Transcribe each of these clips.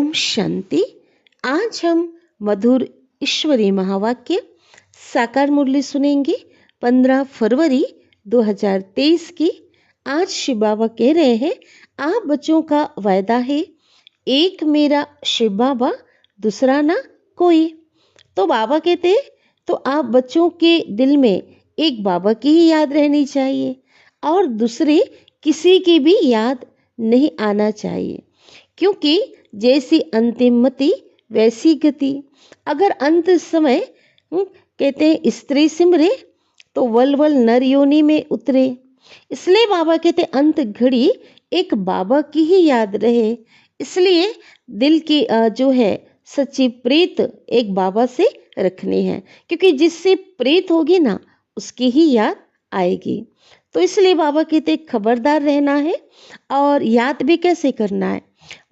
ओम शांति। आज हम मधुर ईश्वरी महावाक्य साकार मुरली सुनेंगे। 15 फरवरी 2023 की। आज शिव बाबा कह रहे हैं, आप बच्चों का वायदा है, एक मेरा शिव बाबा, दूसरा ना कोई। तो बाबा कहते हैं, तो आप बच्चों के दिल में एक बाबा की ही याद रहनी चाहिए और दूसरे किसी की भी याद नहीं आना चाहिए, क्योंकि जैसी अंतिम मति वैसी गति। अगर अंत समय कहते हैं स्त्री सिमरे तो वल नर योनि में उतरे। इसलिए बाबा कहते अंत घड़ी एक बाबा की ही याद रहे। इसलिए दिल की जो है सच्ची प्रीत एक बाबा से रखनी है, क्योंकि जिससे प्रीत होगी ना उसकी ही याद आएगी। तो इसलिए बाबा कहते खबरदार रहना है। और याद भी कैसे करना है,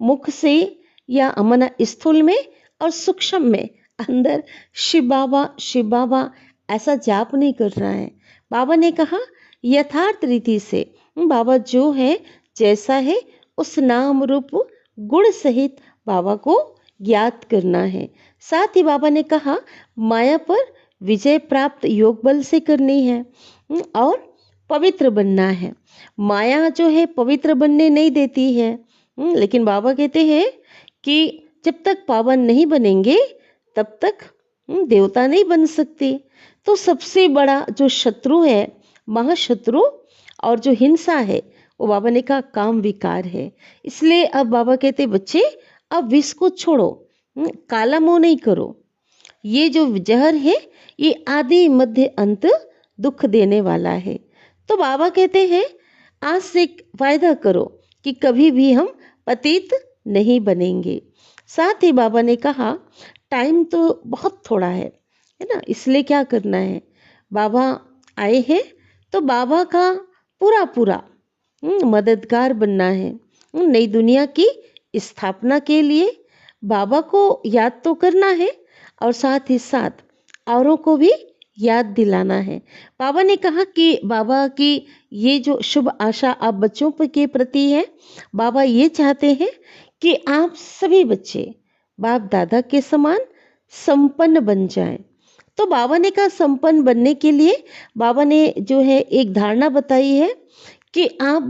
मुख से या अमना स्थूल में और सूक्ष्म में अंदर शिव बाबा ऐसा जाप नहीं करना है। बाबा ने कहा यथार्थ रीति से बाबा जो है जैसा है उस नाम रूप गुण सहित बाबा को याद करना है। साथ ही बाबा ने कहा माया पर विजय प्राप्त योग बल से करनी है और पवित्र बनना है। माया जो है पवित्र बनने नहीं देती है, लेकिन बाबा कहते हैं कि जब तक पावन नहीं बनेंगे तब तक देवता नहीं बन सकते। तो सबसे बड़ा जो शत्रु है, महाशत्रु और जो हिंसा है, वो बाबा ने कहा काम विकार है। इसलिए अब बाबा कहते बच्चे अब विष को छोड़ो, काला मुंह नहीं करो। ये जो जहर है ये आदि मध्य अंत दुख देने वाला है। तो बाबा कहते हैं आज से वायदा करो कि कभी भी हम पतित नहीं बनेंगे। साथ ही बाबा ने कहा टाइम तो बहुत थोड़ा है ना, इसलिए क्या करना है, बाबा आए हैं तो बाबा का पूरा मददगार बनना है। नई दुनिया की स्थापना के लिए बाबा को याद तो करना है और साथ ही साथ औरों को भी याद दिलाना है। बाबा ने कहा कि बाबा की ये जो शुभ आशा आप बच्चों के प्रति है, बाबा ये चाहते हैं कि आप सभी बच्चे बाप दादा के समान संपन्न बन जाएं। तो बाबा ने कहा संपन्न बनने के लिए बाबा ने जो है एक धारणा बताई है कि आप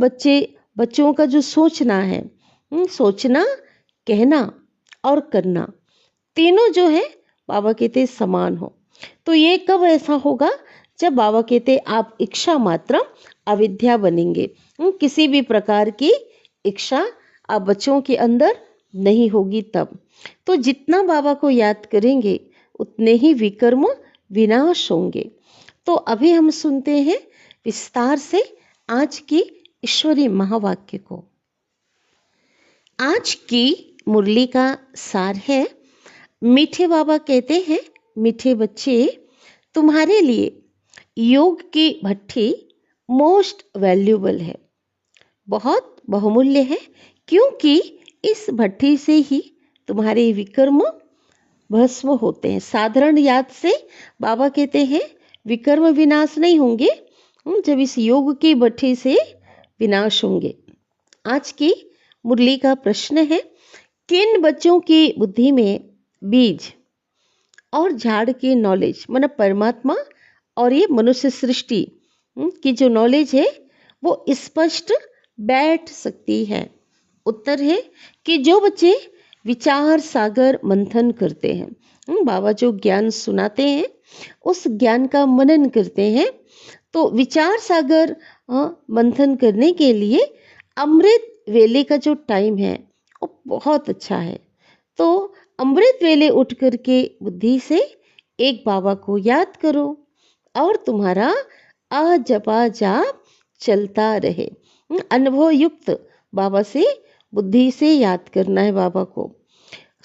बच्चों का जो सोचना है, सोचना, कहना और करना तीनों जो है बाबा कहते समान हो। तो ये कब ऐसा होगा, जब बाबा कहते आप इच्छा मात्र अविद्या बनेंगे। किसी भी प्रकार की इच्छा आप बच्चों के अंदर नहीं होगी तब। तो जितना बाबा को याद करेंगे उतने ही विकर्म विनाश होंगे। तो अभी हम सुनते हैं विस्तार से आज की ईश्वरी महावाक्य को। आज की मुरली का सार है, मीठे बाबा कहते हैं मीठे बच्चे, तुम्हारे लिए योग की भट्ठी मोस्ट वैल्यूबल है, बहुत बहुमूल्य है, क्योंकि इस भट्ठी से ही तुम्हारे विकर्म भस्म होते हैं। साधारण याद से बाबा कहते हैं विकर्म विनाश नहीं होंगे, जब इस योग की भट्ठी से विनाश होंगे। आज की मुरली का प्रश्न है, किन बच्चों की बुद्धि में बीज और झाड़ की नॉलेज मतलब परमात्मा और ये मनुष्य सृष्टि की जो नॉलेज है वो स्पष्ट बैठ सकती है। उत्तर है कि जो बच्चे विचार सागर मंथन करते हैं, बाबा जो ज्ञान सुनाते हैं उस ज्ञान का मनन करते हैं। तो विचार सागर मंथन करने के लिए अमृत वेले का जो टाइम है वो बहुत अच्छा है। तो अमृत वेले उठ करके बुद्धि से एक बाबा को याद करो और तुम्हारा आ जपा जाप चलता रहे। अनुभव युक्त बाबा से बुद्धि से याद करना है बाबा को।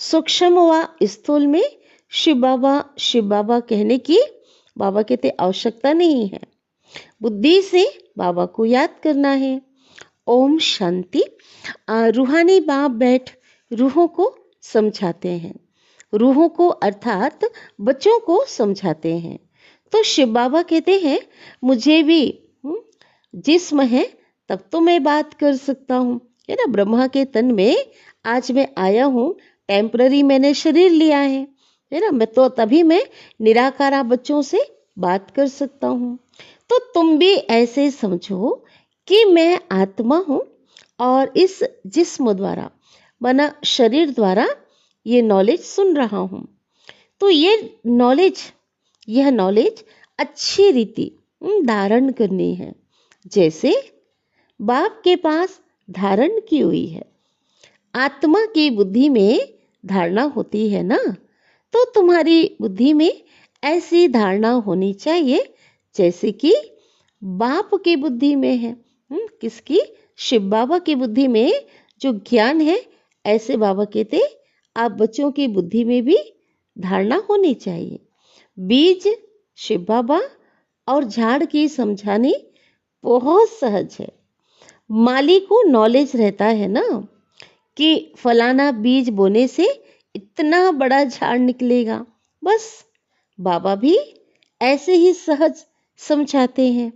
सूक्ष्म व स्थूल में शिव बाबा कहने की बाबा कहते आवश्यकता नहीं है, बुद्धि से बाबा को याद करना है। ओम शांति। रूहानी बाप बैठ रूहों को समझाते हैं, रूहों को अर्थात बच्चों को समझाते हैं। तो शिव बाबा कहते हैं मुझे भी जिस्म है तब तो मैं बात कर सकता हूँ, है ना। ब्रह्मा के तन में आज मैं आया हूँ, टेम्पररी मैंने शरीर लिया है ना। मैं तो तभी मैं निराकारा बच्चों से बात कर सकता हूँ। तो तुम भी ऐसे समझो कि मैं आत्मा हूँ और इस जिस्म द्वारा बना शरीर द्वारा ये नॉलेज सुन रहा हूँ। तो यह नॉलेज अच्छी रीति धारण करनी है, जैसे बाप के पास धारण की हुई है। आत्मा की बुद्धि में धारणा होती है ना, तो तुम्हारी बुद्धि में ऐसी धारणा होनी चाहिए जैसे कि बाप की बुद्धि में है। किसकी? शिव बाबा की बुद्धि में जो ज्ञान है, ऐसे बाबा कहते आप बच्चों की बुद्धि में भी धारणा होनी चाहिए। बीज शिव बाबा और झाड़ की समझानी बहुत सहज है। माली को नॉलेज रहता है ना कि फलाना बीज बोने से इतना बड़ा झाड़ निकलेगा। बस बाबा भी ऐसे ही सहज समझाते हैं।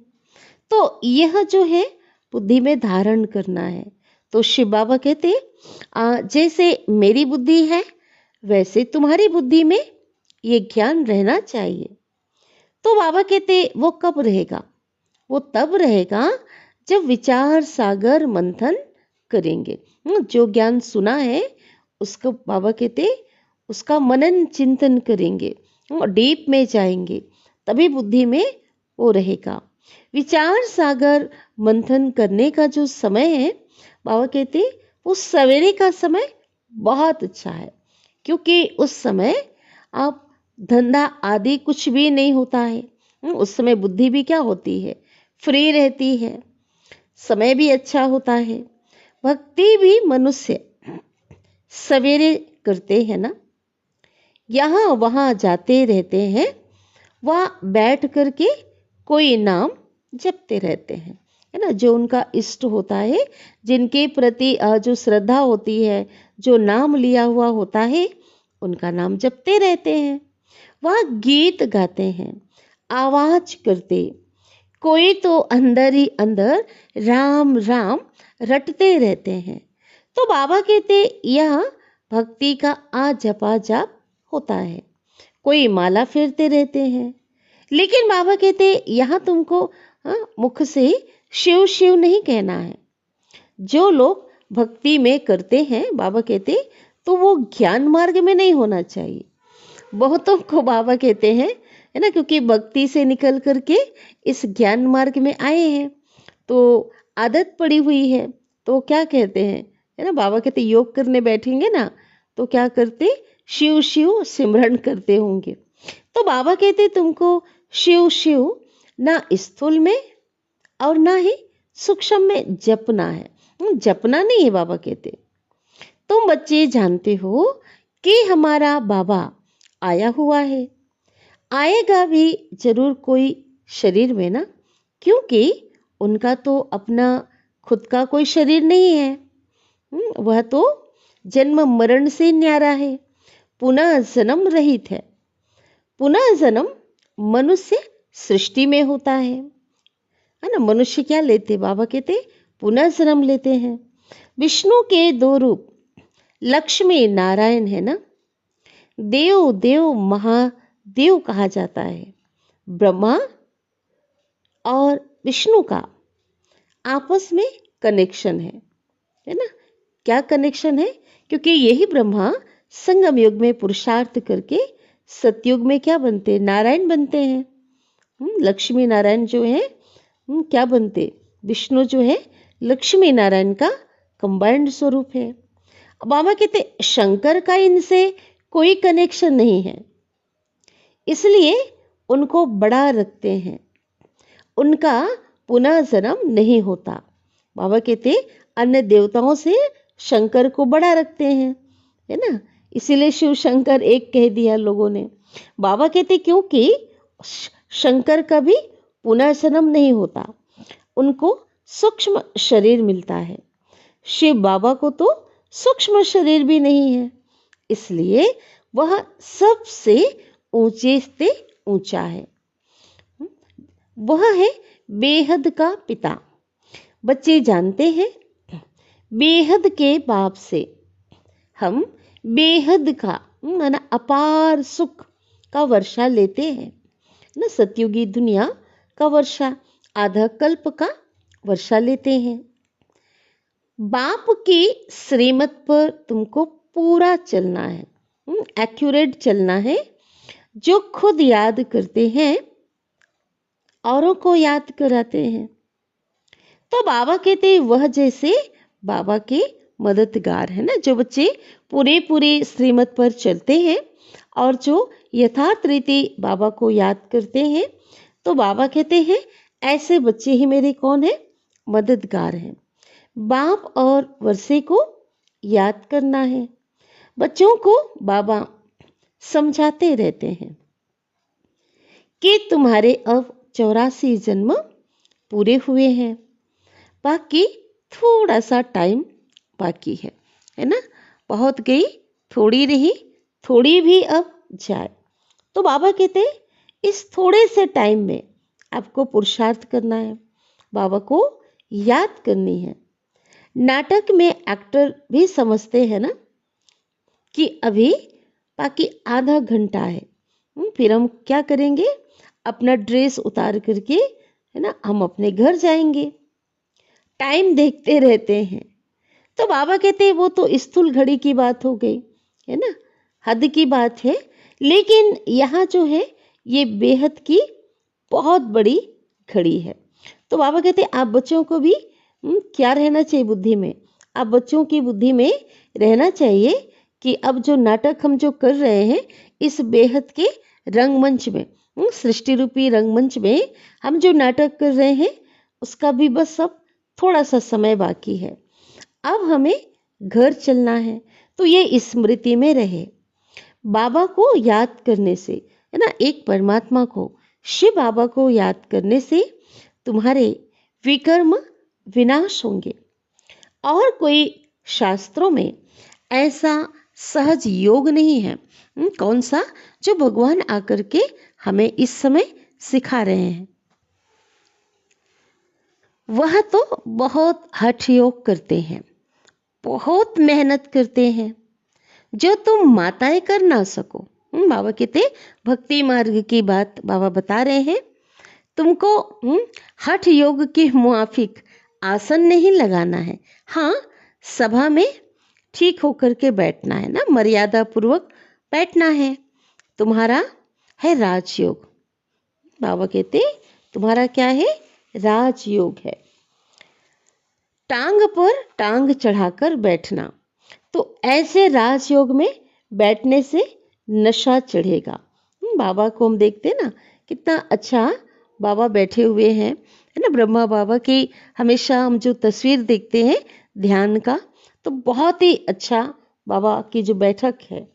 तो यह जो है बुद्धि में धारण करना है। तो शिव बाबा कहते जैसे मेरी बुद्धि है वैसे तुम्हारी बुद्धि में ये ज्ञान रहना चाहिए। तो बाबा कहते वो कब रहेगा? वो तब रहेगा जब विचार सागर मंथन करेंगे। जो ज्ञान सुना है उसको बाबा कहते उसका मनन चिंतन करेंगे, डीप में जाएंगे, तभी बुद्धि में वो रहेगा। विचार सागर मंथन करने का जो समय है, बाबा कहते उस सवेरे का समय बहुत अच्छा है, क्योंकि उस समय आप धंधा आदि कुछ भी नहीं होता है। उस समय बुद्धि भी क्या होती है? फ्री रहती है, समय भी अच्छा होता है। भक्ति भी मनुष्य सवेरे करते हैं ना, यहाँ वहाँ जाते रहते हैं, वहाँ बैठ करके कोई नाम जपते रहते हैं, है ना। जो उनका इष्ट होता है, जिनके प्रति जो श्रद्धा होती है, जो नाम लिया हुआ होता है, उनका नाम जपते रहते हैं। वह गीत गाते हैं, आवाज करते, कोई तो अंदर ही अंदर राम राम रटते रहते हैं। तो बाबा कहते यह भक्ति का आ जपा जाप होता है। कोई माला फेरते रहते हैं, लेकिन बाबा कहते यहाँ तुमको मुख से शिव शिव नहीं कहना है। जो लोग भक्ति में करते हैं, बाबा कहते तो वो ज्ञान मार्ग में नहीं होना चाहिए। बहुतों को बाबा कहते हैं, है ना, क्योंकि भक्ति से निकल करके इस ज्ञान मार्ग में आए हैं, तो आदत पड़ी हुई है। तो क्या कहते हैं, है ना, बाबा कहते योग करने बैठेंगे ना तो क्या करते? शिव शिव सिमरन करते होंगे। तो बाबा कहते तुमको शिव शिव ना स्थूल में और ना ही सूक्ष्म में जपना है। जपना नहीं है। बाबा कहते तुम बच्चे जानते हो कि हमारा बाबा आया हुआ है, आएगा भी जरूर कोई शरीर में ना, क्योंकि उनका तो अपना खुद का कोई शरीर नहीं है। वह तो जन्म मरण से न्यारा है, पुनः जन्म रहित है। पुनः जन्म मनुष्य सृष्टि में होता है ना। मनुष्य क्या लेते? बाबा कहते पुनः जन्म लेते हैं। विष्णु के दो रूप लक्ष्मी नारायण है ना। देव देव महादेव कहा जाता है। ब्रह्मा और विष्णु का आपस में कनेक्शन है ना। क्या कनेक्शन है? क्योंकि यही ब्रह्मा संगम युग में पुरुषार्थ करके सतयुग में क्या बनते? नारायण बनते हैं। लक्ष्मी नारायण जो है क्या बनते? विष्णु जो है लक्ष्मी नारायण का कंबाइंड स्वरूप है। बाबा कहते शंकर का इनसे कोई कनेक्शन नहीं है, इसलिए उनको बड़ा रखते हैं। उनका पुनः जन्म नहीं होता। बाबा कहते अन्य देवताओं से शंकर को बड़ा रखते हैं, है ना। इसीलिए शिव शंकर एक कह दिया लोगों ने। बाबा कहते क्योंकि शंकर का भी पुनः जन्म नहीं होता, उनको सूक्ष्म शरीर मिलता है। शिव बाबा को तो सूक्ष्म शरीर भी नहीं है, इसलिए वह सबसे ऊंचे से ऊंचा है। वह है बेहद का पिता। बच्चे जानते हैं बेहद के बाप से हम बेहद का है ना अपार सुख का वर्षा लेते हैं ना। सतयुगी दुनिया का वर्षा, आधा कल्प का वर्षा लेते हैं। बाप की श्रीमत पर तुमको पूरा चलना है, एक्यूरेट चलना है। जो खुद याद करते हैं औरों को याद कराते हैं। तो बाबा कहते हैं वह जैसे बाबा के मददगार है ना। जो बच्चे पूरे पूरे श्रीमत पर चलते हैं और जो यथार्थ रीति बाबा को याद करते हैं, तो बाबा कहते हैं ऐसे बच्चे ही मेरे कौन है, मददगार हैं। बाप और वर्षे को याद करना है। बच्चों को बाबा समझाते रहते हैं कि तुम्हारे अब 84 जन्म पूरे हुए हैं, बाकी थोड़ा सा टाइम बाकी है ना। बहुत गई थोड़ी रही, थोड़ी भी अब जाए। तो बाबा कहते हैं इस थोड़े से टाइम में आपको पुरुषार्थ करना है, बाबा को याद करनी है। नाटक में एक्टर भी समझते हैं ना कि अभी बाकी आधा घंटा है, फिर हम क्या करेंगे, अपना ड्रेस उतार करके है ना हम अपने घर जाएंगे। टाइम देखते रहते हैं। तो बाबा कहते हैं वो तो स्थूल घड़ी की बात हो गई है ना, हद की बात है। लेकिन यहाँ जो है ये बेहद की बहुत बड़ी घड़ी है। तो बाबा कहते हैं आप बच्चों को भी क्या रहना चाहिए बुद्धि में, आप बच्चों की बुद्धि में रहना चाहिए कि अब जो नाटक हम जो कर रहे हैं इस बेहद के रंगमंच में, सृष्टि रूपी रंगमंच में हम जो नाटक कर रहे हैं उसका भी बस अब थोड़ा सा समय बाकी है। अब हमें घर चलना है। तो ये स्मृति में रहे। बाबा को याद करने से है ना, एक परमात्मा को, शिव बाबा को याद करने से तुम्हारे विकर्म विनाश होंगे। और कोई शास्त्रों में ऐसा सहज योग नहीं है। कौन सा, जो भगवान आकर के हमें इस समय सिखा रहे हैं। वह तो बहुत हठ योग करते हैं, बहुत मेहनत करते हैं, जो तुम माताएं कर ना सको। बाबा कहते भक्ति मार्ग की बात बाबा बता रहे हैं। तुमको हठ योग के मुआफिक आसन नहीं लगाना है। हाँ, सभा में ठीक होकर के बैठना है ना, मर्यादा पूर्वक बैठना है। तुम्हारा है राजयोग। बाबा कहते तुम्हारा क्या है, राजयोग है। टांग पर टांग चढ़ाकर बैठना। तो ऐसे राजयोग में बैठने से नशा चढ़ेगा। बाबा को हम देखते हैं ना, कितना अच्छा बाबा बैठे हुए हैं है ना। ब्रह्मा बाबा की हमेशा हम जो तस्वीर देखते हैं ध्यान का, तो बहुत ही अच्छा बाबा की जो बैठक है।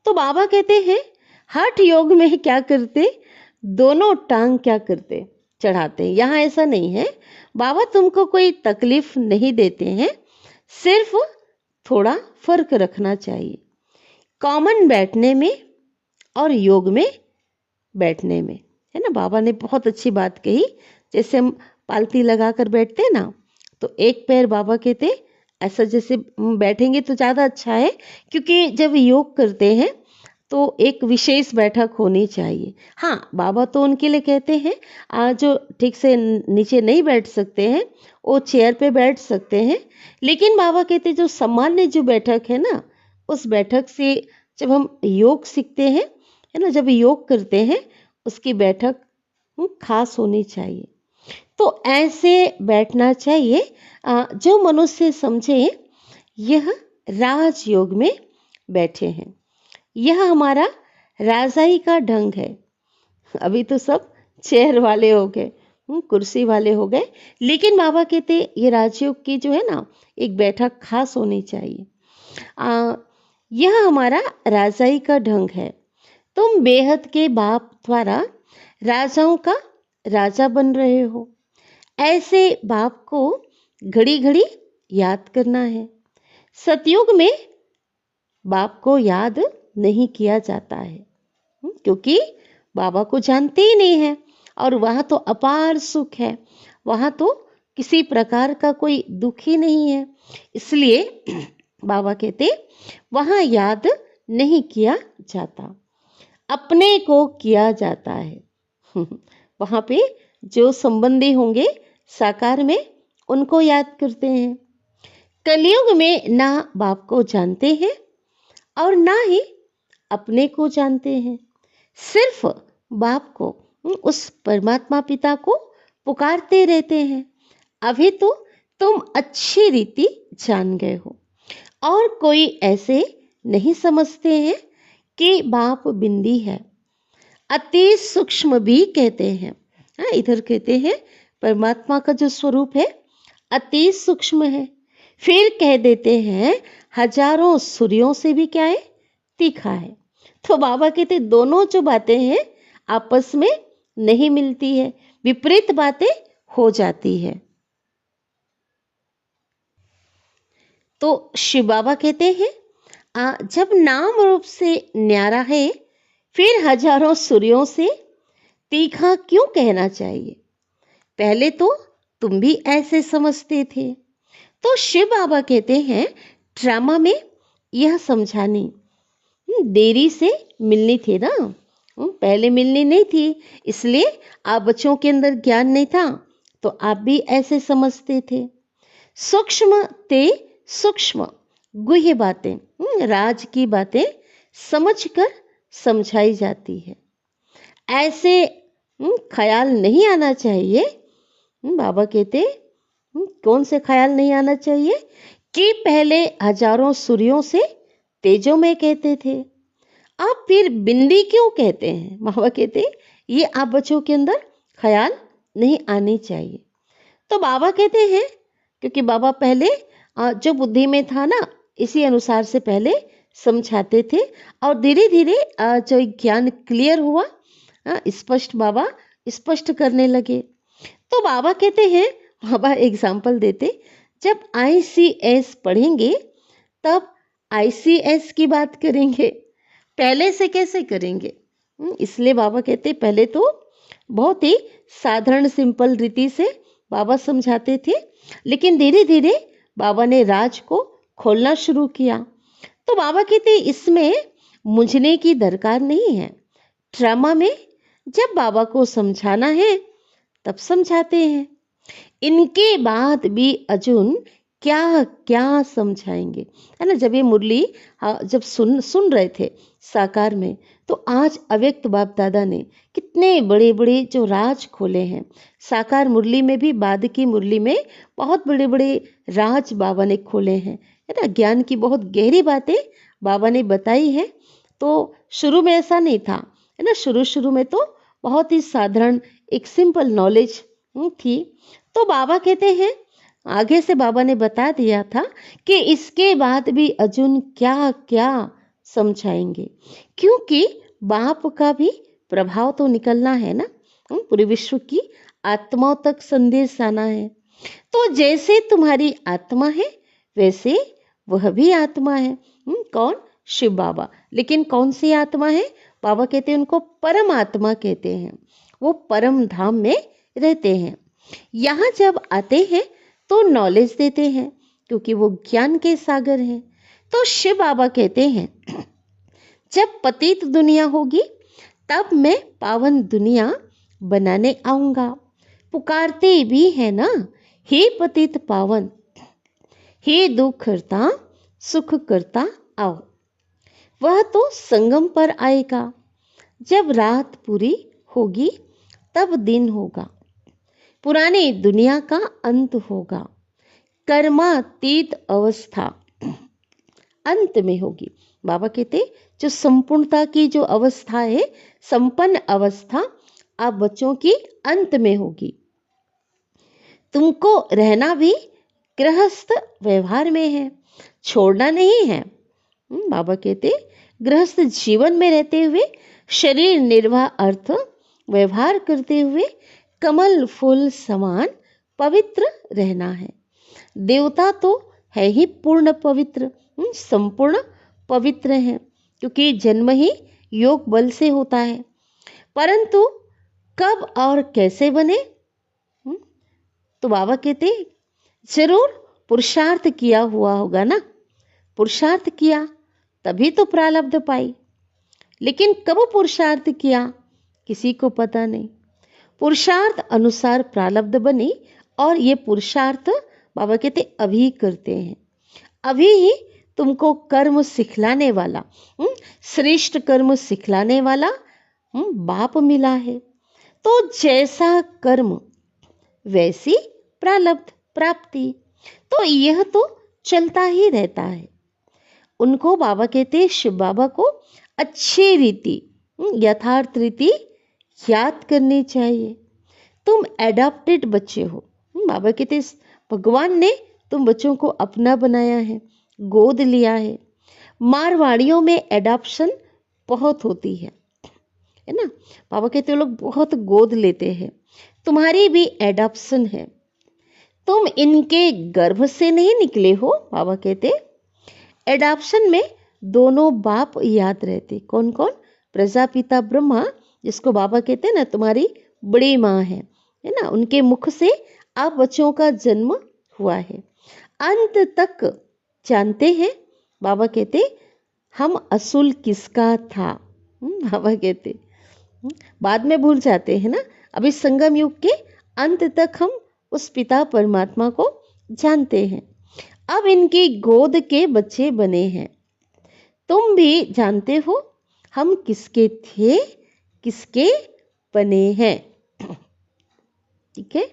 तो बाबा कहते हैं हठ योग में क्या करते, दोनों टांग क्या करते, चढ़ाते। यहाँ ऐसा नहीं है, बाबा तुमको कोई तकलीफ नहीं देते हैं, सिर्फ थोड़ा फर्क रखना चाहिए कॉमन बैठने में और योग में बैठने में, है ना। बाबा ने बहुत अच्छी बात कही। जैसे हम पालती लगा कर बैठते हैं ना, तो एक पैर बाबा कहते ऐसा जैसे बैठेंगे तो ज़्यादा अच्छा है, क्योंकि जब योग करते हैं तो एक विशेष बैठक होनी चाहिए। हाँ, बाबा तो उनके लिए कहते हैं जो ठीक से नीचे नहीं बैठ सकते हैं वो चेयर पे बैठ सकते हैं। लेकिन बाबा कहते जो सामान्य जो बैठक है ना, उस बैठक से जब हम योग सीखते हैं है ना, जब योग करते हैं उसकी बैठक खास होनी चाहिए। तो ऐसे बैठना चाहिए जो मनुष्य समझे यह राजयोग में बैठे हैं। यह हमारा राजाई का ढंग है। अभी तो सब चेयर वाले हो गए, कुर्सी वाले हो गए, लेकिन बाबा कहते ये राजयोग की जो है ना एक बैठक खास होनी चाहिए। यह हमारा राजाई का ढंग है। तुम बेहद के बाप द्वारा राजाओं का राजा बन रहे हो। ऐसे बाप को घड़ी घड़ी याद करना है। सतयुग में बाप को याद नहीं किया जाता है, क्योंकि बाबा को जानते ही नहीं है। और वहाँ तो अपार सुख है, वहाँ तो किसी प्रकार का कोई दुख ही नहीं है। इसलिए बाबा कहते वहाँ याद नहीं किया जाता, अपने को किया जाता है। वहाँ पे जो संबंधी होंगे साकार में, उनको याद करते हैं। कलयुग में ना बाप को जानते हैं और ना ही अपने को जानते हैं, सिर्फ बाप को, उस परमात्मा पिता को पुकारते रहते हैं। अभी तो तुम अच्छी रीति जान गए हो, और कोई ऐसे नहीं समझते हैं कि बाप बिंदी है, अति सूक्ष्म भी कहते हैं। हाँ, इधर कहते हैं परमात्मा का जो स्वरूप है अति सूक्ष्म है, फिर कह देते हैं हजारों सूर्यों से भी क्या है, तीखा है। तो बाबा कहते दोनों जो बातें हैं आपस में नहीं मिलती है, विपरीत बातें हो जाती है। तो शिव बाबा कहते हैं जब नाम रूप से न्यारा है, फिर हजारों सूर्यों से तीखा क्यों कहना चाहिए? पहले तो तुम भी ऐसे समझते थे। तो शिव बाबा कहते हैं ड्रामा में यह समझानी देरी से मिलनी थी ना, पहले मिलनी नहीं थी, इसलिए आप बच्चों के अंदर ज्ञान नहीं था, तो आप भी ऐसे समझते थे। सूक्ष्म ते सूक्ष्म गुह्य बातें, राज की बातें समझकर समझाई जाती है। ऐसे ख्याल नहीं आना चाहिए। बाबा कहते कौन से ख्याल नहीं आना चाहिए कि पहले हजारों सूर्यों से तेजों में कहते थे, आप फिर बिंदी क्यों कहते हैं? बाबा कहते ये आप बच्चों के अंदर ख्याल नहीं आनी चाहिए। तो बाबा कहते हैं क्योंकि बाबा पहले जो बुद्धि में था ना, इसी अनुसार से पहले समझाते थे, और धीरे धीरे जो ज्ञान क्लियर हुआ, स्पष्ट बाबा स्पष्ट करने लगे। तो बाबा कहते हैं, बाबा एग्जाम्पल देते, जब ICS पढ़ेंगे तब ICS की बात करेंगे, पहले से कैसे करेंगे? इसलिए बाबा कहते पहले तो बहुत ही साधारण सिंपल रीति से बाबा समझाते थे, लेकिन धीरे धीरे बाबा ने राज को खोलना शुरू किया। तो बाबा कहते इसमें मुझने की दरकार नहीं है। ड्रामा में जब बाबा को समझाना है तब समझाते हैं, इनके बाद भी अर्जुन क्या क्या समझाएंगे, है ना। जब ये मुरली जब सुन रहे थे साकार में, तो आज अव्यक्त बाप दादा ने कितने बड़े बड़े जो राज खोले हैं। साकार मुरली में भी, बाद की मुरली में बहुत बड़े बड़े राज बाबा ने खोले हैं, है ना। ज्ञान की बहुत गहरी बातें बाबा ने बताई है। तो शुरू में ऐसा नहीं था, है ना। शुरू में तो बहुत ही साधारण एक सिंपल नॉलेज थी। तो बाबा कहते हैं, आगे से बाबा ने बता दिया था कि इसके बाद भी अर्जुन क्या क्या समझाएंगे, क्योंकि बाप का भी प्रभाव तो निकलना है ना, पूरे विश्व की आत्माओं तक संदेश आना है। तो जैसे तुम्हारी आत्मा है वैसे वह भी आत्मा है। कौन? शिव बाबा। लेकिन कौन सी आत्मा है? बाबा कहते हैं उनको परम आत्मा कहते हैं, वो परम धाम में रहते हैं। यहाँ जब आते हैं तो नॉलेज देते हैं, क्योंकि वो ज्ञान के सागर हैं। तो शिव बाबा कहते हैं जब पतित दुनिया होगी तब मैं पावन दुनिया बनाने आऊंगा। पुकारते भी है ना, हे पतित पावन, हे दुख करता सुख करता आओ। वह तो संगम पर आएगा, जब रात पूरी होगी तब दिन होगा, पुरानी दुनिया का अंत होगा, कर्मातीत अवस्था अंत में होगी। बाबा कहते जो संपूर्णता की जो अवस्था है, संपन्न अवस्था आप बच्चों की अंत में होगी। तुमको रहना भी गृहस्थ व्यवहार में है, छोड़ना नहीं है। बाबा कहते गृहस्थ जीवन में रहते हुए शरीर निर्वाह अर्थ व्यवहार करते हुए कमल फूल समान पवित्र रहना है। देवता तो है ही पूर्ण पवित्र, संपूर्ण पवित्र है, क्योंकि जन्म ही योग बल से होता है। परंतु कब और कैसे बने? तो बाबा कहते जरूर पुरुषार्थ किया हुआ होगा ना, पुरुषार्थ किया तभी तो प्रारब्ध पाई। लेकिन कब पुरुषार्थ किया किसी को पता नहीं। पुरुषार्थ अनुसार प्रारब्ध बनी और ये पुरुषार्थ बाबा कहते अभी करते हैं। अभी ही तुमको कर्म सिखलाने वाला, श्रेष्ठ कर्म सिखलाने वाला बाप मिला है। तो जैसा कर्म वैसी प्रारब्ध प्राप्ति, तो यह तो चलता ही रहता है। उनको बाबा कहते, शिव बाबा को अच्छी रीति, यथार्थ रीति याद करनी चाहिए। तुम एडॉप्टेड बच्चे हो। बाबा कहते भगवान ने तुम बच्चों को अपना बनाया है, गोद लिया है। मारवाड़ियों में एडॉप्शन बहुत होती है ना। बाबा कहते हैं लोग बहुत गोद लेते हैं। तुम्हारी भी एडॉप्शन है। तुम इनके गर्भ से नहीं निकले हो। बाबा कहते एडॉप्शन में दोनों बाप याद रहते। कौन कौन? प्रजापिता ब्रह्मा, जिसको बाबा कहते हैं ना तुम्हारी बड़ी माँ है ना, उनके मुख से आप बच्चों का जन्म हुआ है। अंत तक जानते हैं बाबा कहते हम असूल किसका था। बाबा कहते बाद में भूल जाते हैं ना। अभी संगम युग के अंत तक हम उस पिता परमात्मा को जानते हैं। अब इनकी गोद के बच्चे बने हैं। तुम भी जानते हो हम किसके थे, किसके बने हैं। ठीक है।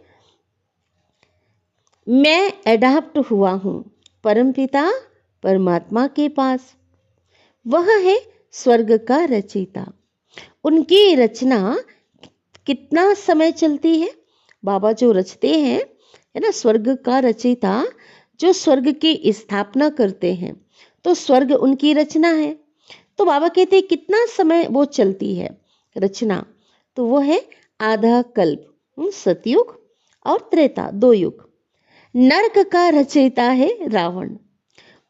मैं एडाप्ट हुआ हूं परमपिता परमात्मा के पास। वह है स्वर्ग का रचयिता। उनकी रचना कितना समय चलती है? बाबा जो रचते हैं है ना, स्वर्ग का रचयिता जो स्वर्ग की स्थापना करते हैं, तो स्वर्ग उनकी रचना है। तो बाबा कहते हैं कितना समय वो चलती है रचना? तो वो है आधा कल्प, सतयुग और त्रेता, 2 युग। नरक का रचयिता है रावण।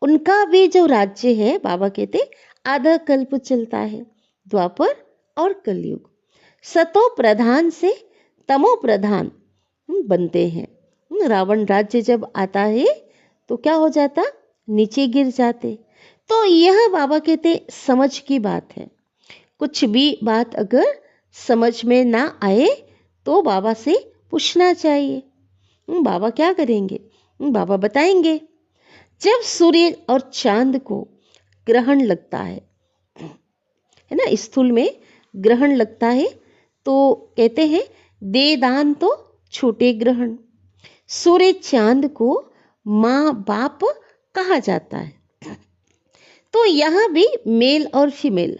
उनका भी जो राज्य है बाबा कहते आधा कल्प चलता है, द्वापर और कलयुग। सतो प्रधान से तमो प्रधान बनते हैं। रावण राज्य जब आता है तो क्या हो जाता? नीचे गिर जाते। तो यह बाबा कहते समझ की बात है। कुछ भी बात अगर समझ में ना आए तो बाबा से पूछना चाहिए। बाबा क्या करेंगे? बाबा बताएंगे। जब सूर्य और चांद को ग्रहण लगता है ना, स्थूल में ग्रहण लगता है, तो कहते हैं दे दान तो छूटे ग्रहण। सूर्य चांद को माँ बाप कहा जाता है। तो यहाँ भी मेल और फीमेल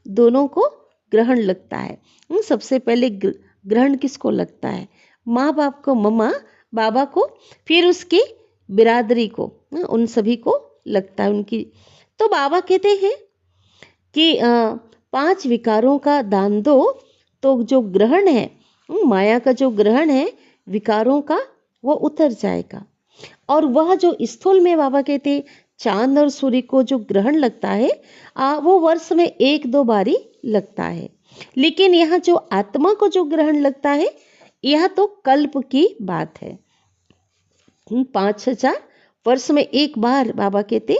दोनों को ग्रहण लगता है। सबसे पहले ग्रहण किसको लगता है? माँ बाप को, मम्मा बाबा को, फिर उसकी बिरादरी को, उन सभी को लगता है उनकी। तो बाबा कहते हैं कि 5 विकारों का दान दो, तो जो ग्रहण है, माया का जो ग्रहण है विकारों का, वो उतर जाएगा। और वह जो स्थूल में बाबा कहते चांद और सूर्य को जो ग्रहण लगता है वो वर्ष में 1-2 बारी लगता है। लेकिन यहाँ जो आत्मा को जो ग्रहण लगता है यह तो कल्प की बात है। 5,000 वर्ष में एक बार बाबा कहते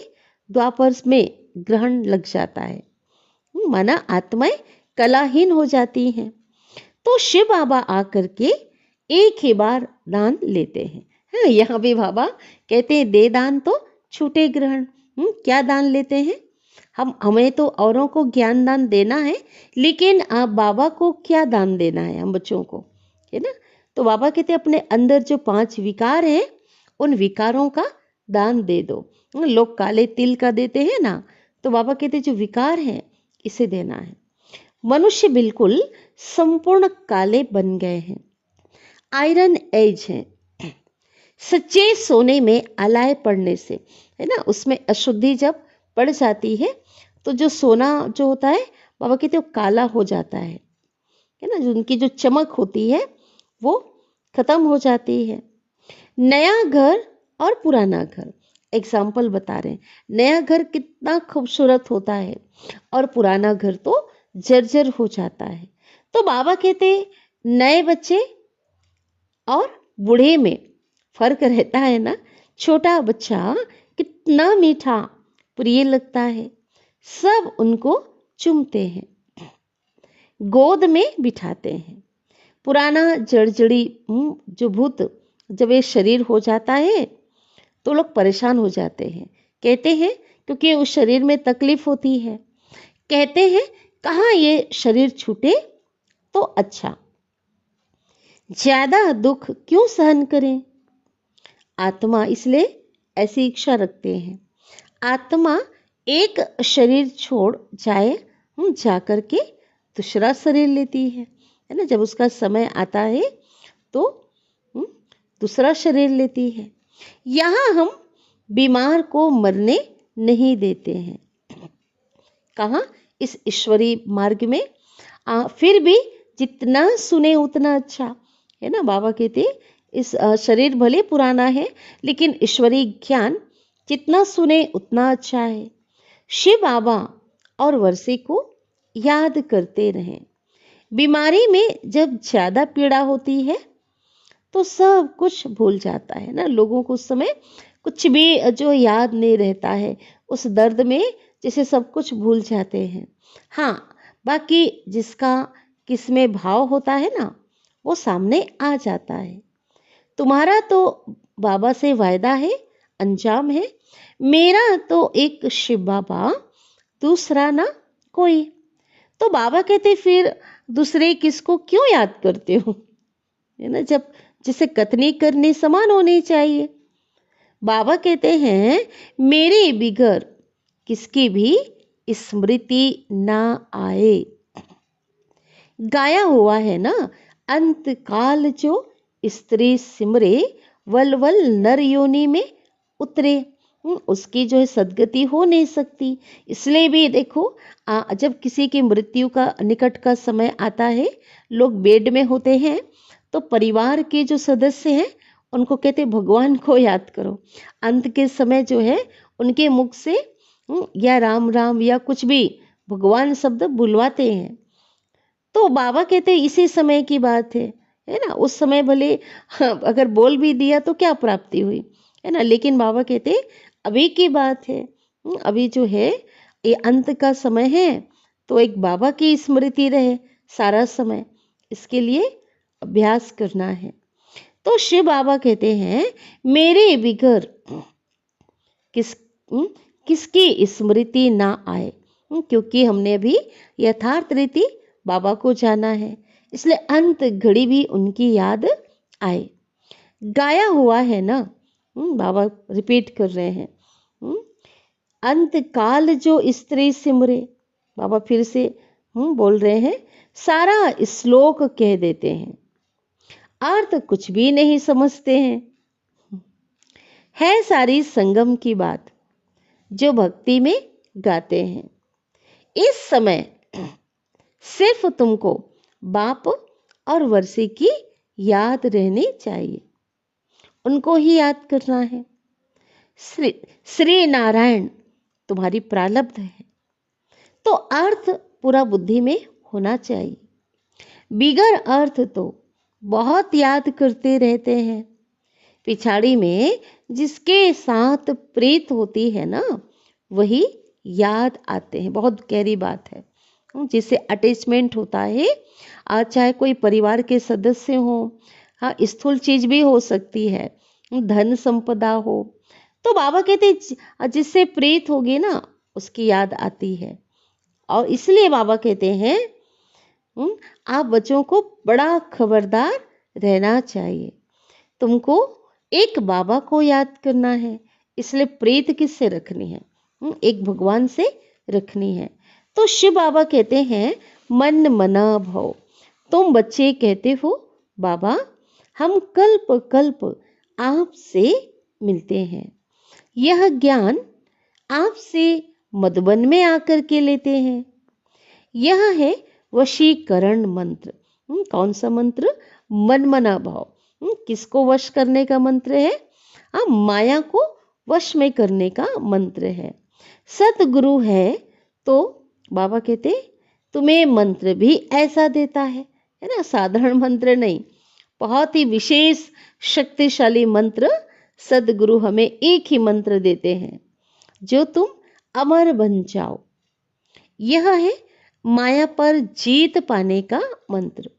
द्वापर में ग्रहण लग जाता है। माना आत्माएं कलाहीन हो जाती हैं। तो शिव बाबा आकर के एक ही बार दान लेते हैं। यहाँ भी बाबा कहते हैं दे दान तो छूटे ग्रहण। क्या दान लेते हैं? हमें तो औरों को ज्ञान दान देना है, लेकिन आप बाबा को क्या दान देना है हम बच्चों को, है ना। तो बाबा कहते अपने अंदर जो 5 विकार हैं उन विकारों का दान दे दो। लोग काले तिल का देते हैं ना, तो बाबा कहते जो विकार हैं इसे देना है। मनुष्य बिल्कुल संपूर्ण काले बन गए हैं, आयरन एज हैं। सच्चे सोने में अलाय पड़ने से, है ना, उसमें अशुद्धि जब पड़ जाती है तो जो सोना जो होता है बाबा कहते वो काला हो जाता है ना, जो उनकी जो चमक होती है वो खत्म हो जाती है। नया घर और पुराना घर, एग्जाम्पल बता रहे हैं। नया घर कितना खूबसूरत होता है और पुराना घर तो जर्जर हो जाता है। तो बाबा कहते नए बच्चे और बूढ़े में फर्क रहता है ना। छोटा बच्चा कितना मीठा प्रिय लगता है। सब उनको चूमते हैं, गोद में बिठाते हैं। पुराना जड़जड़ी जो भूत जब ये शरीर हो जाता है तो लोग परेशान हो जाते हैं। कहते हैं क्योंकि उस शरीर में तकलीफ होती है। कहते हैं कहाँ ये शरीर छूटे तो अच्छा, ज्यादा दुख क्यों सहन करें। आत्मा इसलिए ऐसी इच्छा रखते हैं। आत्मा एक शरीर छोड़ जाए, जा करके दूसरा शरीर लेती है ना। जब उसका समय आता है तो दूसरा शरीर लेती है। यहाँ हम बीमार को मरने नहीं देते हैं। कहाँ? इस ईश्वरीय मार्ग में। फिर भी जितना सुने उतना अच्छा है ना। बाबा कहते इस शरीर भले पुराना है लेकिन ईश्वरीय ज्ञान जितना सुने उतना अच्छा है। शिव बाबा और वर्षी को याद करते रहें। बीमारी में जब ज़्यादा पीड़ा होती है तो सब कुछ भूल जाता है ना। लोगों को उस समय कुछ भी जो याद नहीं रहता है। उस दर्द में जैसे सब कुछ भूल जाते हैं। हाँ, बाकी जिसका किसमें भाव होता है ना वो सामने आ जाता है। तुम्हारा तो बाबा से वायदा है, अंजाम है। मेरा तो एक शिव बाबा, दूसरा ना कोई। तो बाबा कहते फिर दूसरे किसको क्यों याद करते हो, है ना। जब जिसे कथनी करनी समान होनी चाहिए। बाबा कहते हैं मेरे बिगर किसकी भी स्मृति ना आए। गाया हुआ है ना, अंत काल जो स्त्री सिमरे वल वल नर योनि में उतरे। उसकी जो है सदगति हो नहीं सकती। इसलिए भी देखो जब किसी की मृत्यु का निकट का समय आता है, लोग बेड में होते हैं तो परिवार के जो सदस्य हैं उनको कहते भगवान को याद करो। अंत के समय जो है उनके मुख से या राम राम या कुछ भी भगवान शब्द बुलवाते हैं। तो बाबा कहते इसी समय की बात है ना। उस समय भले अगर बोल भी दिया तो क्या प्राप्ति हुई, है ना। लेकिन बाबा कहते अभी की बात है। अभी जो है ये अंत का समय है तो एक बाबा की स्मृति रहे सारा समय, इसके लिए अभ्यास करना है। तो शिव बाबा कहते हैं मेरे बिगर किसकी स्मृति ना आए। क्योंकि हमने अभी यथार्थ रीति बाबा को जाना है, इसलिए अंत घड़ी भी उनकी याद आए। गाया हुआ है ना, बाबा रिपीट कर रहे हैं। अंत काल जो स्त्री सिमरे, बाबा फिर से बोल रहे हैं। सारा श्लोक कह देते हैं, अर्थ कुछ भी नहीं समझते हैं। है सारी संगम की बात जो भक्ति में गाते हैं। इस समय सिर्फ तुमको बाप और वर्षी की याद रहनी चाहिए, उनको ही याद करना है। श्री नारायण तुम्हारी प्रारब्ध है तो अर्थ पूरा बुद्धि में होना चाहिए। बिगर अर्थ तो बहुत याद करते रहते हैं। पिछाड़ी में जिसके साथ प्रीत होती है ना वही याद आते हैं। बहुत गहरी बात है। जिससे अटैचमेंट होता है, चाहे कोई परिवार के सदस्य हो, हाँ स्थूल चीज भी हो सकती है, धन संपदा हो, तो बाबा कहते जिससे प्रीत होगी ना उसकी याद आती है। और इसलिए बाबा कहते हैं आप बच्चों को बड़ा खबरदार रहना चाहिए। तुमको एक बाबा को याद करना है, इसलिए प्रीत किससे रखनी है, एक भगवान से रखनी है। तो शिव बाबा कहते हैं मन मना भव। तुम बच्चे कहते हो बाबा हम कल्प कल्प आपसे मिलते हैं। यह ज्ञान आपसे मधुबन में आकर के लेते हैं। यह है वशीकरण मंत्र। कौन सा मंत्र? मन मना भाव। किसको वश करने का मंत्र है? माया को वश में करने का मंत्र है। सतगुरु है तो बाबा कहते तुम्हें मंत्र भी ऐसा देता है ना। साधारण मंत्र नहीं, बहुत ही विशेष शक्तिशाली मंत्र सदगुरु हमें एक ही मंत्र देते हैं जो तुम अमर बन जाओ। यह है माया पर जीत पाने का मंत्र।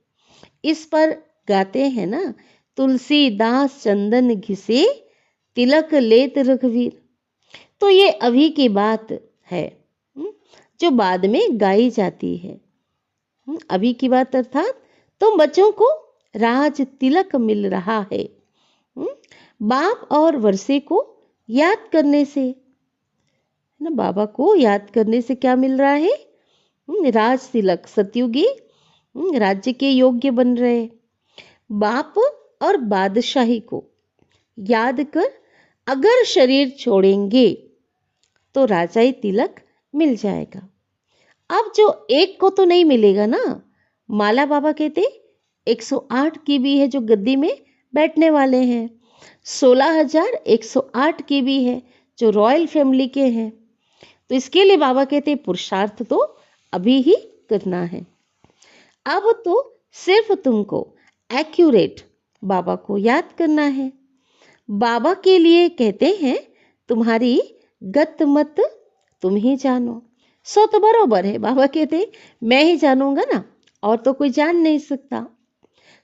इस पर गाते हैं ना, तुलसीदास चंदन घिसे तिलक लेत रघुवीर। तो ये अभी की बात है, जो बाद में गाई जाती है। अभी की बात अर्थात तुम बच्चों को राज तिलक मिल रहा है। बाप और वर्षे को याद करने से, ना, बाबा को याद करने से क्या मिल रहा है? राज तिलक, सतयुगी राज्य के योग्य बन रहे। बाप और बादशाही को याद कर अगर शरीर छोड़ेंगे तो राजाई तिलक मिल जाएगा। अब जो एक को तो नहीं मिलेगा ना। माला बाबा कहते 108 की भी है जो गद्दी में बैठने वाले हैं, 16,108 की भी है जो रॉयल फैमिली के हैं। तो इसके लिए बाबा कहते पुरुषार्थ तो अभी ही करना है। अब तो सिर्फ तुमको एक्यूरेट बाबा को याद करना है। बाबा के लिए कहते हैं तुम्हारी गत मत तुम ही जानो। सो तो बरोबर है, बाबा कहते मैं ही जानूंगा ना, और तो कोई जान नहीं सकता।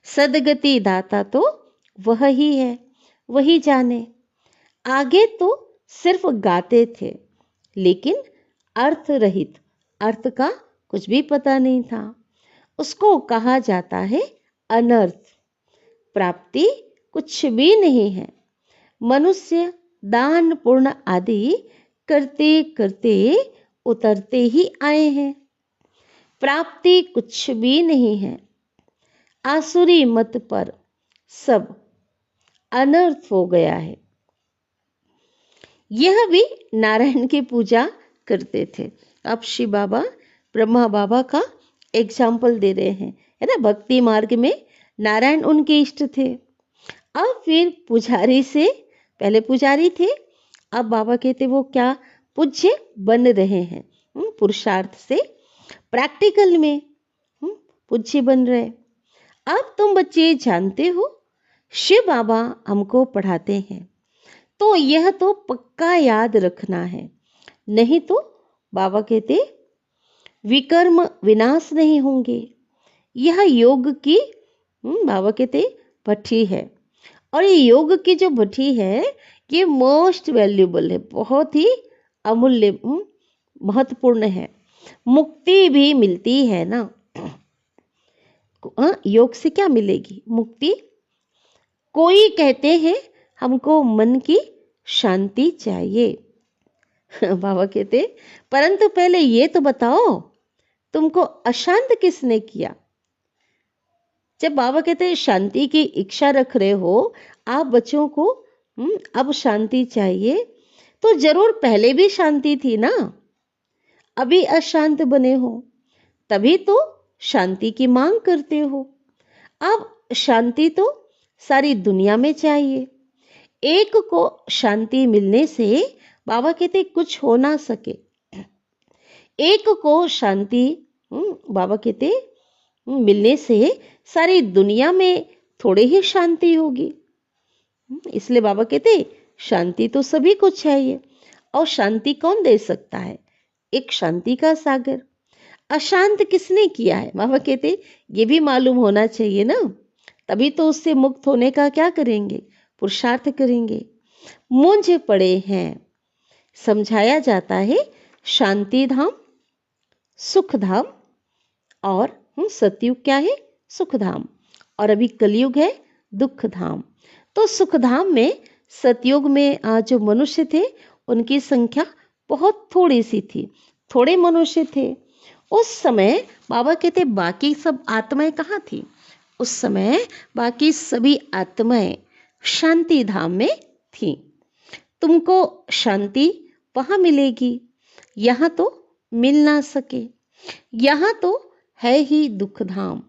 सदगति दाता तो वह ही है, वही जाने। आगे तो सिर्फ गाते थे, लेकिन अर्थ रहित, अर्थ का कुछ भी पता नहीं था। उसको कहा जाता है अनर्थ। प्राप्ति कुछ भी नहीं है। मनुष्य दान पुण्य आदि करते करते उतरते ही आए हैं। प्राप्ति कुछ भी नहीं है। आसुरी मत पर सब अनर्थ हो गया है। यह भी नारायण की पूजा करते थे। अब शिव बाबा ब्रह्मा बाबा का एग्जाम्पल दे रहे हैं, है ना। भक्ति मार्ग में नारायण उनके इष्ट थे। अब फिर पुजारी से, पहले पुजारी थे, अब बाबा कहते वो क्या पूज्य बन रहे हैं। पुरुषार्थ से प्रैक्टिकल में पूज्य बन रहे। अब तुम बच्चे जानते हो शिव बाबा हमको पढ़ाते हैं, तो यह तो पक्का याद रखना है, नहीं तो बाबा कहते विकर्म विनाश नहीं होंगे। यह योग की बाबा कहते भट्ठी है, और ये योग की जो भट्ठी है ये मोस्ट वैल्यूबल है, बहुत ही अमूल्य महत्वपूर्ण है। मुक्ति भी मिलती है ना। योग से क्या मिलेगी? मुक्ति। कोई कहते हैं हमको मन की शांति चाहिए। बाबा कहते परंतु पहले ये तो बताओ तुमको अशांत किसने किया? जब बाबा कहते शांति की इच्छा रख रहे हो आप बच्चों को, अब शांति चाहिए, तो जरूर पहले भी शांति थी ना। अभी अशांत बने हो तभी तो शांति की मांग करते हो। अब शांति तो सारी दुनिया में चाहिए। एक को शांति मिलने से बाबा कहते कुछ हो ना सके। एक को शांति बाबा कहते मिलने से सारी दुनिया में थोड़ी ही शांति होगी। इसलिए बाबा कहते शांति तो सभी को चाहिए, और शांति कौन दे सकता है? एक शांति का सागर। अशांत किसने किया है? बाबा कहते ये भी मालूम होना चाहिए ना, तभी तो उससे मुक्त होने का क्या करेंगे? पुरुषार्थ करेंगे। मूंझ पड़े हैं। समझाया जाता है शांति धाम, सुख धाम, और सतयुग क्या है? सुख धाम, और अभी कलयुग है दुख धाम। तो सुख धाम में, सतयुग में जो मनुष्य थे उनकी संख्या बहुत थोड़ी सी थी, थोड़े मनुष्य थे। उस समय बाबा कहते बाकी सब आत्माएं कहाँ थी? उस समय बाकी सभी आत्माएं शांति धाम में थी। तुमको शांति वहां मिलेगी, यहाँ तो मिल ना सके। यहाँ तो है ही दुख धाम,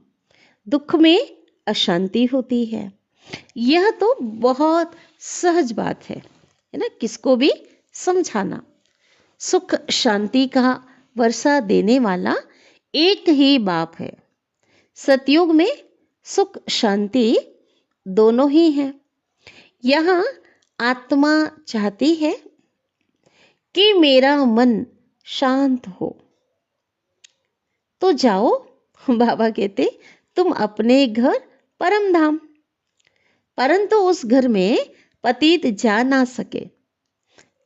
दुख में अशांति होती है। यह तो बहुत सहज बात है ना, किसको भी समझाना। सुख शांति का वर्षा देने वाला एक ही बाप है। सतयुग में सुख शांति दोनों ही हैं। यहाँ आत्मा चाहती है कि मेरा मन शांत हो। तो जाओ, बाबा कहते, तुम अपने घर परम धाम, परंतु उस घर में पतित जा ना सके।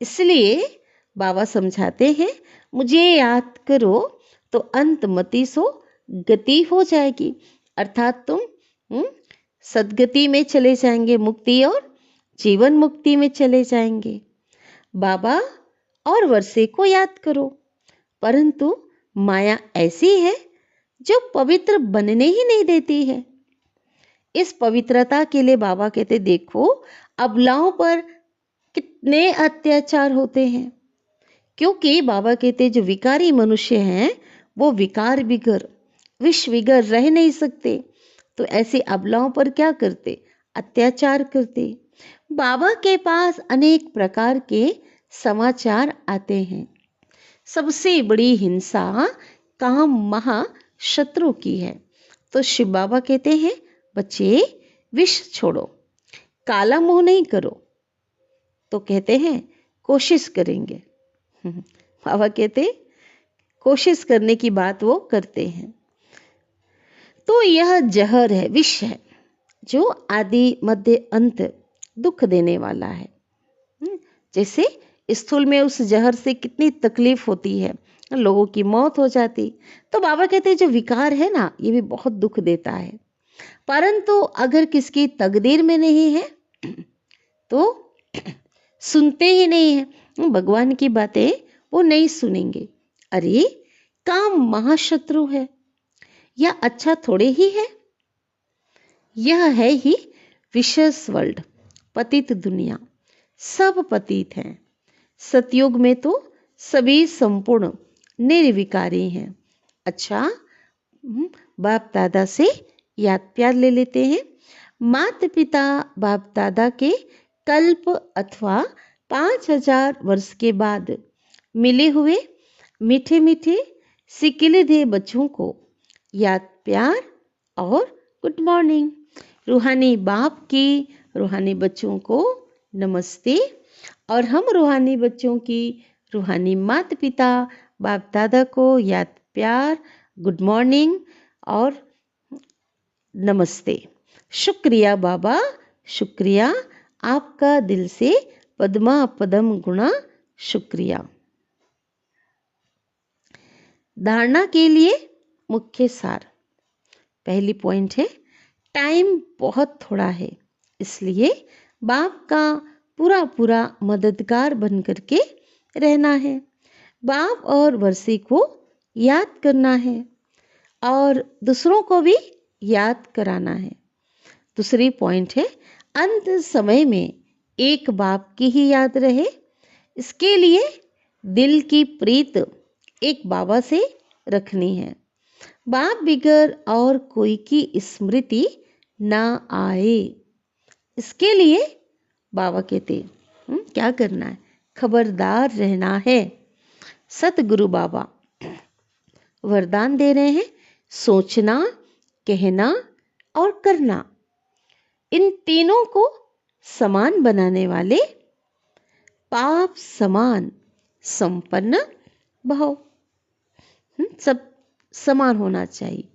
इसलिए बाबा समझाते हैं, मुझे याद करो तो अंत मति सो गति हो जाएगी, अर्थात तुम सदगति में चले जाएंगे, मुक्ति और जीवन मुक्ति में चले जाएंगे। बाबा और वर्षे को याद करो, परंतु माया ऐसी है जो पवित्र बनने ही नहीं देती है। इस पवित्रता के लिए बाबा कहते, देखो अबलाओं पर कितने अत्याचार होते हैं, क्योंकि बाबा कहते जो विकारी मनुष्य हैं वो विकार बिगर विष बिगर रह नहीं सकते, तो ऐसे अबलाओं पर क्या करते, अत्याचार करते। बाबा के पास अनेक प्रकार के समाचार आते हैं। सबसे बड़ी हिंसा काम महाशत्रु की है। तो शिव बाबा कहते हैं, बच्चे विष छोड़ो, काला मुंह नहीं करो। तो कहते हैं कोशिश करेंगे। बाबा कहते कोशिश करने की बात वो करते हैं। तो यह जहर है, विष है, जो आदि मध्य अंत दुख देने वाला है। जैसे स्थूल में उस जहर से कितनी तकलीफ होती है, लोगों की मौत हो जाती। तो बाबा कहते हैं जो विकार है ना, ये भी बहुत दुख देता है, परंतु अगर किसकी तकदीर में नहीं है तो सुनते ही नहीं है, भगवान की बातें वो नहीं सुनेंगे। अरे काम महाशत्रु है, यह अच्छा थोड़े ही है, यह है ही विशेष वर्ल्ड, पतित दुनिया, सब पतित हैं। सतयुग में तो सभी संपूर्ण निर्विकारी हैं। अच्छा, बाप दादा से याद प्यार ले लेते हैं। माता पिता बाप दादा के कल्प अथवा 5000 वर्ष के बाद मिले हुए मीठे मीठे सिकिलधे बच्चों को याद प्यार और गुड मॉर्निंग। रूहानी बाप की रूहानी बच्चों को नमस्ते, और हम रूहानी बच्चों की रूहानी माता पिता बाप दादा को याद प्यार, गुड मॉर्निंग और नमस्ते। शुक्रिया बाबा, शुक्रिया, आपका दिल से पद्मा पदम गुणा शुक्रिया। धारणा के लिए मुख्य सार। पहली पॉइंट है, टाइम बहुत थोड़ा है, इसलिए बाप का पूरा पूरा मददगार बन करके रहना है। बाप और वर्षी को याद करना है और दूसरों को भी याद कराना है। दूसरी पॉइंट है, अंत समय में एक बाप की ही याद रहे, इसके लिए दिल की प्रीत एक बाबा से रखनी है। बाप बिगर और कोई की स्मृति ना आए, इसके लिए बाबा कहते क्या करना है, खबरदार रहना है। सतगुरु बाबा वरदान दे रहे हैं, सोचना, कहना और करना, इन तीनों को समान बनाने वाले पाप समान संपन्न भाव, सब समान होना चाहिए।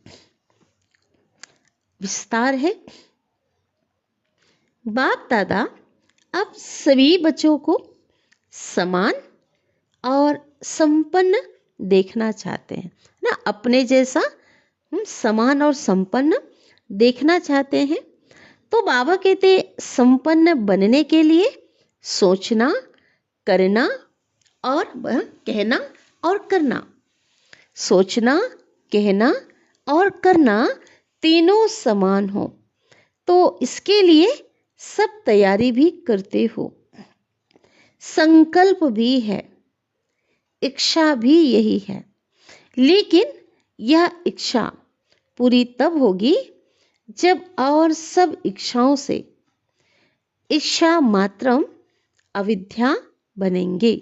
विस्तार है, बाप दादा अब सभी बच्चों को समान और संपन्न देखना चाहते हैं ना, अपने जैसा समान और संपन्न देखना चाहते हैं। तो बाबा कहते संपन्न बनने के लिए सोचना, करना और कहना और करना, सोचना, कहना और करना तीनों समान हो, तो इसके लिए सब तैयारी भी करते हो, संकल्प भी है, इच्छा भी यही है। लेकिन यह इच्छा पूरी तब होगी जब और सब इच्छाओं से इच्छा मात्रम अविद्या बनेंगे,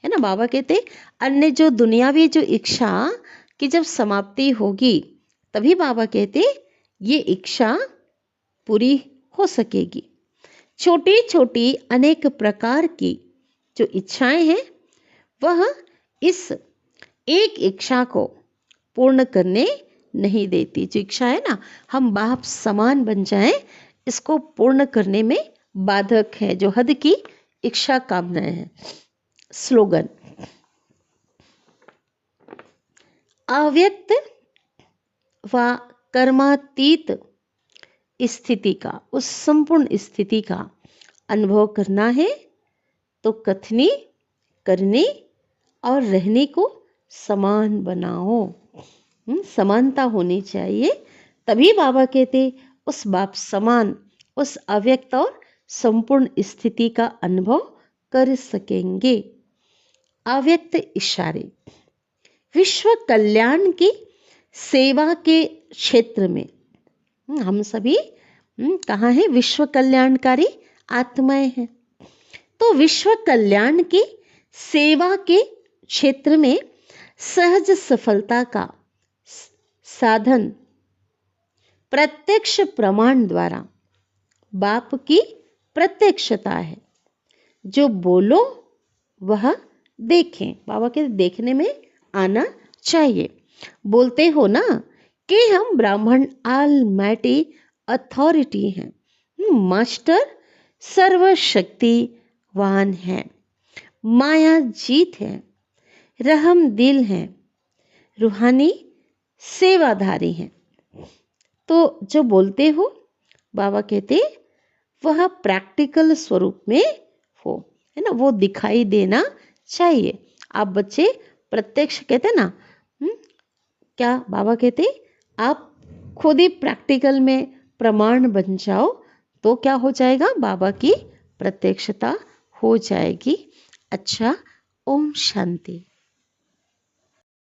है ना। बाबा कहते अन्य जो दुनियावी जो इच्छा की जब समाप्ति होगी, तभी बाबा कहते ये इच्छा पूरी हो सकेगी। छोटी छोटी अनेक प्रकार की जो इच्छाएं हैं वह इस एक इच्छा को पूर्ण करने नहीं देती। जो इच्छा है ना, हम बाप समान बन जाएं, इसको पूर्ण करने में बाधक है, जो हद की इच्छा कामनाएं हैं। स्लोगन: अव्यक्त व कर्मातीत स्थिति का, उस संपूर्ण स्थिति का अनुभव करना है तो कथनी, करने और रहने को समान बनाओ। समानता होनी चाहिए, तभी बाबा कहते उस बाप समान, उस अव्यक्त और संपूर्ण स्थिति का अनुभव कर सकेंगे। अव्यक्त इशारे: विश्व कल्याण की सेवा के क्षेत्र में हम सभी कहाँ हैं? विश्व कल्याणकारी आत्माएं हैं। तो विश्व कल्याण की सेवा के क्षेत्र में सहज सफलता का साधन प्रत्यक्ष प्रमाण द्वारा बाप की प्रत्यक्षता है। जो बोलो वह देखें। बाबा के देखने में आना चाहिए। बोलते हो ना कि हम ब्राह्मण ऑलमाइटी अथॉरिटी हैं, मास्टर सर्वशक्तिवान है, माया जीत है, रहम दिल है, रूहानी सेवाधारी हैं। तो जो बोलते हो, बाबा कहते वह प्रैक्टिकल स्वरूप में हो, है ना, वो दिखाई देना चाहिए। आप बच्चे प्रत्यक्ष कहते ना, क्या बाबा कहते आप खुद ही प्रैक्टिकल में प्रमाण बन जाओ तो क्या हो जाएगा? बाबा की प्रत्यक्षता हो जाएगी। अच्छा, ओम शांति।